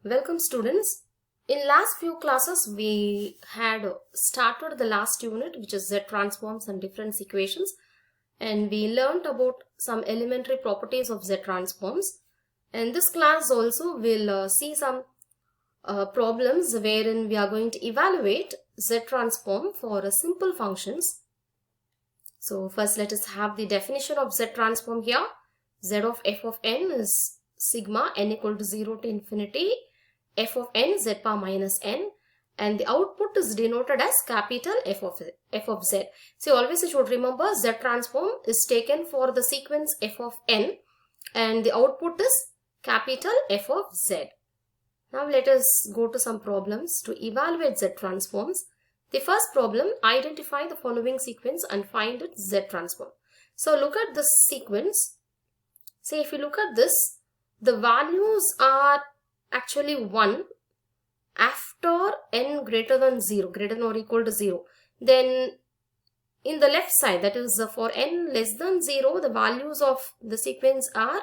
Welcome students. In last few classes we had started the last unit, which is Z transforms and difference equations, and we learned about some elementary properties of Z transforms. And this class also will see some problems wherein we are going to evaluate Z transform for simple functions. So first let us have the definition of Z transform here. Z of f of n is sigma n equal to 0 to infinity f of n z power minus n, and the output is denoted as capital F of z. So always you should remember Z transform is taken for the sequence f of n and the output is capital F of z. Now let us go to some problems to evaluate Z transforms. The first problem, identify the following sequence and find its Z transform. So look at this sequence. Say if you look at this, the values are actually 1 after n greater than 0, greater than or equal to 0. Then in the left side, that is for n less than 0, the values of the sequence are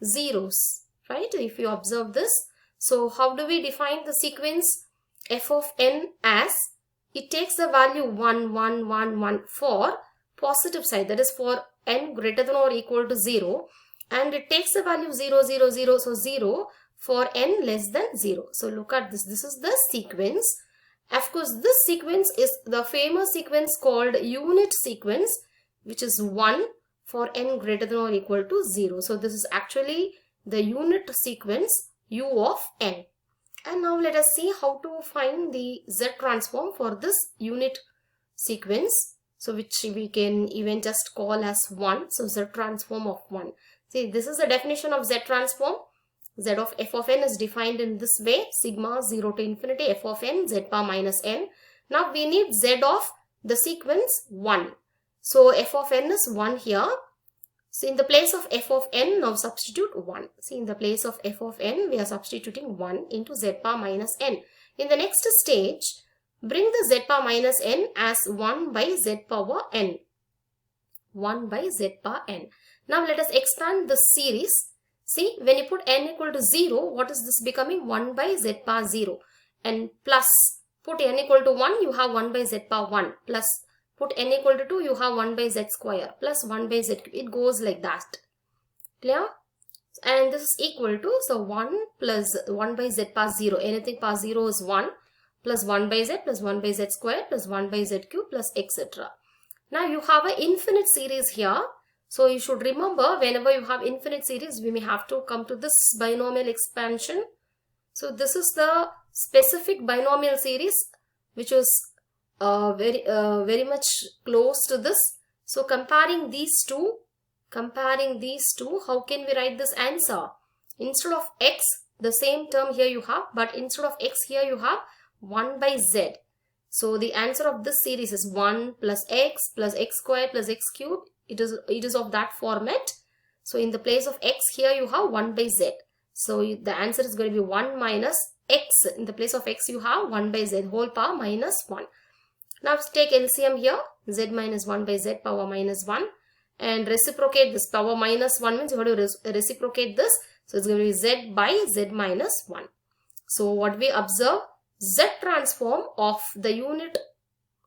zeros, right? If you observe this. So how do we define the sequence f of n as? It takes the value 1, 1, 1, 1 for positive side, that is for n greater than or equal to 0, and it takes the value 0, 0, 0, so 0 for n less than 0. So look at this. This is the sequence. Of course, this sequence is the famous sequence called unit sequence, which is 1 for n greater than or equal to 0. So this is actually the unit sequence u of n. And now let us see how to find the Z transform for this unit sequence. So which we can even just call as 1. So Z transform of 1. See, this is the definition of Z transform. Z of f of n is defined in this way. Sigma 0 to infinity f of n z power minus n. Now we need Z of the sequence 1. So f of n is 1 here. So in the place of f of n, now substitute 1. See, in the place of f of n, we are substituting 1 into z power minus n. In the next stage, bring the z power minus n as 1 by z power n. 1 by z power n. Now let us expand this series. See, when you put n equal to 0, what is this becoming? 1 by z power 0. And plus, put n equal to 1, you have 1 by z power 1. Plus, put n equal to 2, you have 1 by z square plus 1 by z cube. It goes like that. Clear? And this is equal to, so 1 plus 1 by z power 0. Anything power 0 is 1 plus 1 by z plus 1 by z square plus 1 by z cube plus etc. Now you have an infinite series here. So you should remember, whenever you have infinite series, we may have to come to this binomial expansion. So this is the specific binomial series which is very much close to this. So comparing these two, how can we write this answer? Instead of x, the same term here you have, but instead of x here you have 1 by z. So the answer of this series is 1 plus x square plus x cube. It is of that format. So in the place of x here you have 1 by z. So the answer is going to be 1 minus x. In the place of x you have 1 by z whole power minus 1. Now take LCM here, z minus 1 by z power minus 1, and reciprocate this. Power minus 1 means you have to reciprocate this. So it's going to be z by z minus 1. So what we observe, Z transform of the unit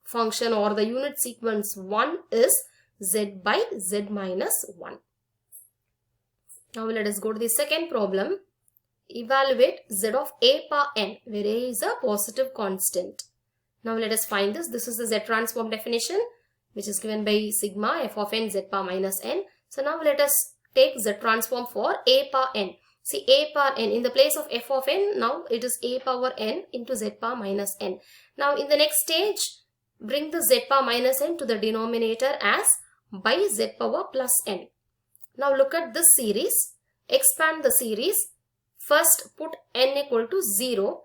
function or the unit sequence 1 is z by z minus 1. Now let us go to the second problem. Evaluate z of a power n, where a is a positive constant. Now let us find this. This is the Z transform definition, which is given by sigma f of n z power minus n. So now let us take Z transform for a power n. See, a power n, in the place of f of n, now it is a power n into z power minus n. Now in the next stage, bring the z power minus n to the denominator as by z power plus n. Now look at this series. Expand the series. First put n equal to 0.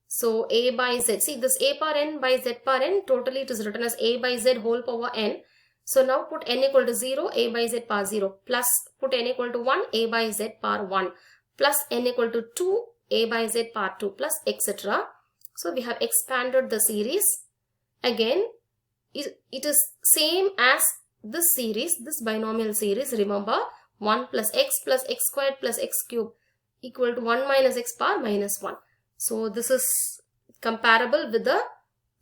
So a by z. See, this a power n by z power n, totally it is written as a by z whole power n. So now put n equal to 0, a by z power 0, plus put n equal to 1, a by z power 1, plus n equal to 2, a by z power 2, plus etc. So we have expanded the series. Again, it is same as this series, this binomial series. Remember, 1 plus x squared plus x cube equal to 1 minus x power minus 1. So this is comparable with the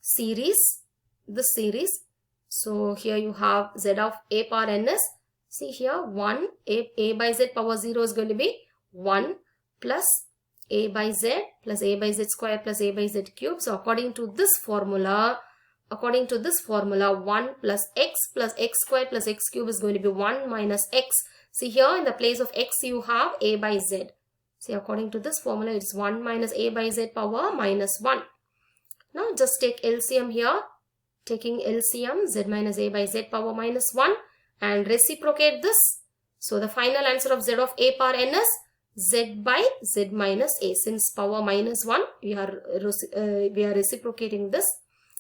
series, this series. So here you have z of a power n is, see here 1, a by z power 0 is going to be 1 plus a by z plus a by z square plus a by z cube. So according to this formula, 1 plus x square plus x cube is going to be 1 minus x. See here in the place of x you have a by z. See, according to this formula it's 1 minus a by z power minus 1. Now just take LCM here. Taking LCM, z minus a by z power minus 1 and reciprocate this. So the final answer of z of a power n is z by z minus a. Since power minus 1, we are reciprocating this.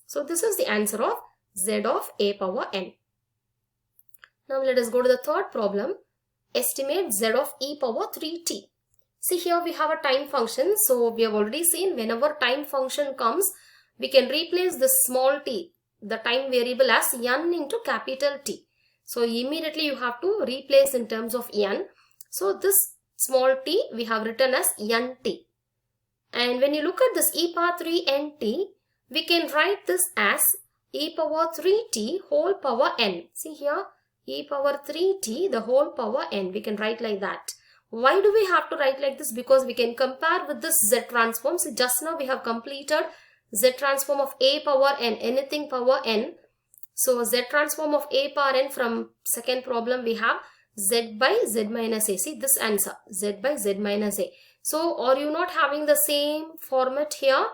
So this is the answer of z of a power n. Now let us go to the third problem. Estimate z of e power 3t. See here we have a time function. So we have already seen whenever time function comes, we can replace this small t, the time variable, as n into capital T. So immediately you have to replace in terms of n. So this small t we have written as nt. And when you look at this e power 3 nt, we can write this as e power 3t whole power n. See here, e power 3t the whole power n. We can write like that. Why do we have to write like this? Because we can compare with this z transform. So just now we have completed z transform of a power n, anything power n. So z transform of a power n, from second problem we have z by z minus a. See this answer, z by z minus a. So are you not having the same format here?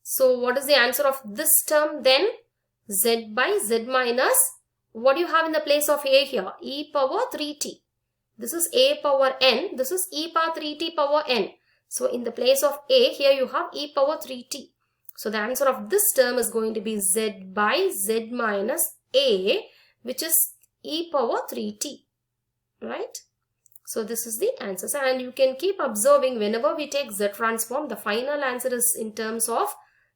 So what is the answer of this term then? Z by z minus, what do you have in the place of a here? E power 3t. This is a power n, this is e power 3t power n. So in the place of a, here you have e power 3t. So the answer of this term is going to be z by z minus a, which is e power 3t, right? So this is the answer. And you can keep observing whenever we take z transform, the final answer is in terms of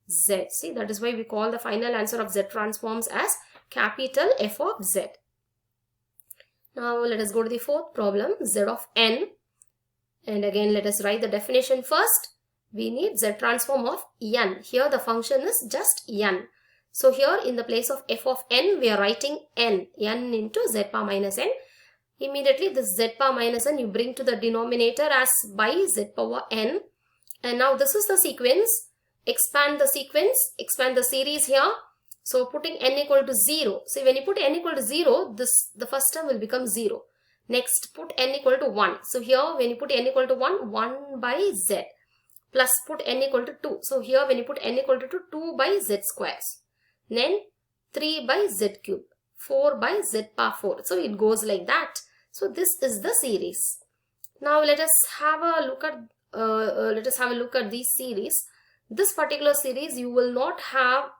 z. See, that is why we call the final answer of z transforms as capital F of z. Now let us go to the fourth problem, z of n. And again let us write the definition first. We need z transform of n. Here the function is just n. So here in the place of f of n, we are writing n into z power minus n. Immediately this z power minus n you bring to the denominator as by z power n. And now this is the sequence. Expand the sequence, expand the series here. So putting n equal to 0. See, when you put n equal to 0, the first term will become 0. Next, put n equal to 1. So here when you put n equal to 1, 1 by z. Plus put n equal to 2. So here when you put n equal to 2, 2 by z squares. Then 3 by z cube. 4 by z power 4. So it goes like that. So this is the series. Now let us have a look at these series. This particular series you will not have,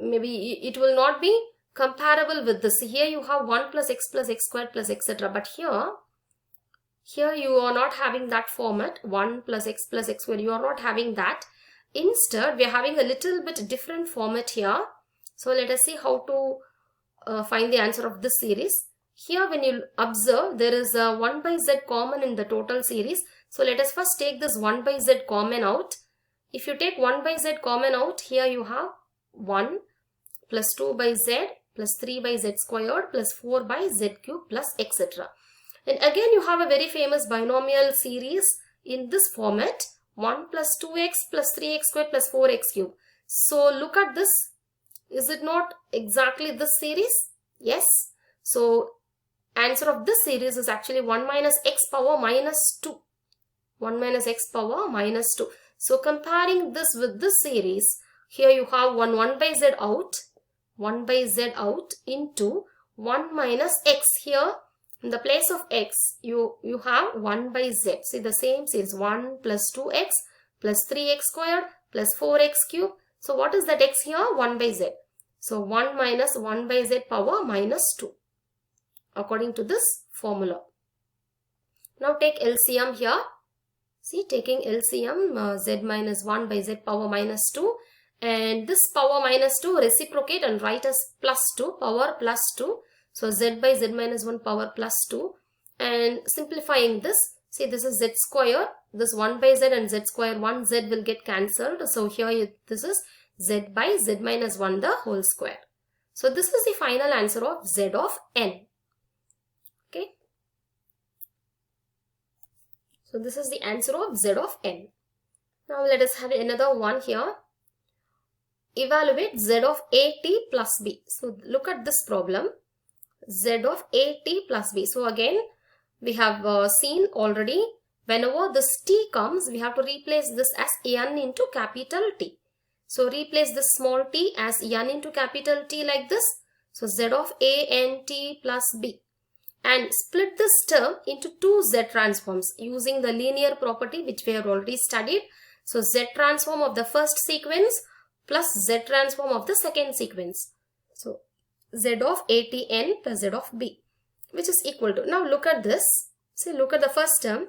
maybe it will not be comparable with this. Here you have 1 plus x squared plus etc. But here you are not having that format, 1 plus x squared. You are not having that. Instead, we are having a little bit different format here. So let us see how to find the answer of this series. Here when you observe, there is a 1 by z common in the total series. So let us first take this 1 by z common out. If you take 1 by z common out, here you have 1 plus 2 by z plus 3 by z squared plus 4 by z cube plus etc. And again you have a very famous binomial series in this format, 1 plus 2x plus 3x squared plus 4x cube. So look at this. Is it not exactly this series? Yes. So answer of this series is actually 1 minus x power minus 2. 1 minus x power minus 2. So comparing this with this series, here you have 1 by z out, 1 by z out into 1 minus x. Here in the place of x, you have 1 by z. See the same series, 1 plus 2x plus 3x squared plus 4x cube. So what is that x here? 1 by z. So 1 minus 1 by z power minus 2 according to this formula. Now take LCM here. See, taking LCM, z minus 1 by z power minus 2, and this power minus 2 reciprocate and write as plus 2, power plus 2. So z by z minus 1 power plus 2, and simplifying this, See, this is z square. This 1 by z and z square, 1 z will get cancelled. So here this is z by z minus 1 the whole square. So this is the final answer of z of n. Okay. So this is the answer of z of n. Now let us have another one here. Evaluate z of at plus b. So look at this problem. Z of at plus b. So again, we have seen already, whenever this t comes, we have to replace this as n into capital T. So replace this small t as n into capital T like this. So z of a n t plus b. And split this term into two z transforms using the linear property which we have already studied. So z transform of the first sequence plus z transform of the second sequence. So z of atn plus z of b, which is equal to, now look at this. See, look at the first term.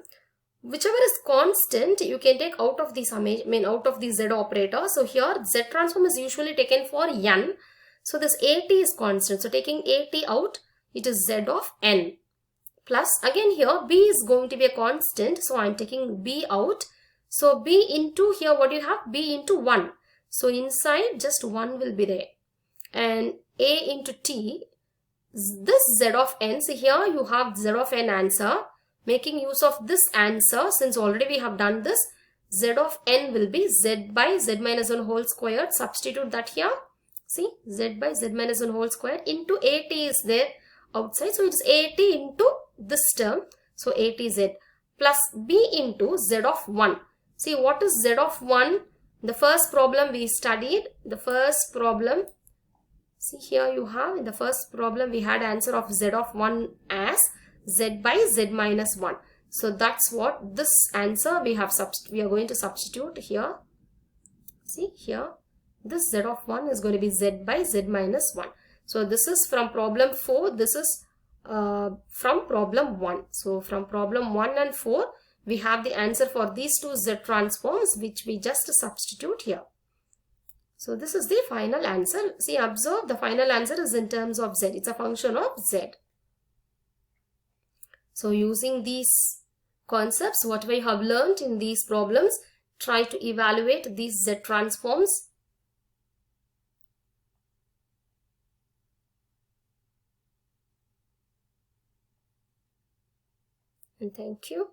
Whichever is constant, you can take out of the summation, out of the z operator. So here z transform is usually taken for n. So this at is constant. So taking at out, it is z of n. Plus again here b is going to be a constant. So I am taking b out. So b into here, what do you have? B into 1. So inside just 1 will be there. And a into t, this z of n, see here you have z of n answer. Making use of this answer, since already we have done this, z of n will be z by z minus 1 whole squared. Substitute that here. See, z by z minus 1 whole square into at is there outside. So it's at into this term. So atz plus b into z of 1. See, what is z of 1? The first problem we studied, the first problem, see here you have, in the first problem we had answer of z of 1 as z by z minus 1. So that's what this answer we are going to substitute here. See here, this z of 1 is going to be z by z minus 1. So this is from problem 4, this is from problem 1. So from problem 1 and 4, we have the answer for these two z transforms which we just substitute here. So this is the final answer. See, observe, the final answer is in terms of z. It's a function of z. So using these concepts, what we have learned in these problems, try to evaluate these z transforms. And thank you.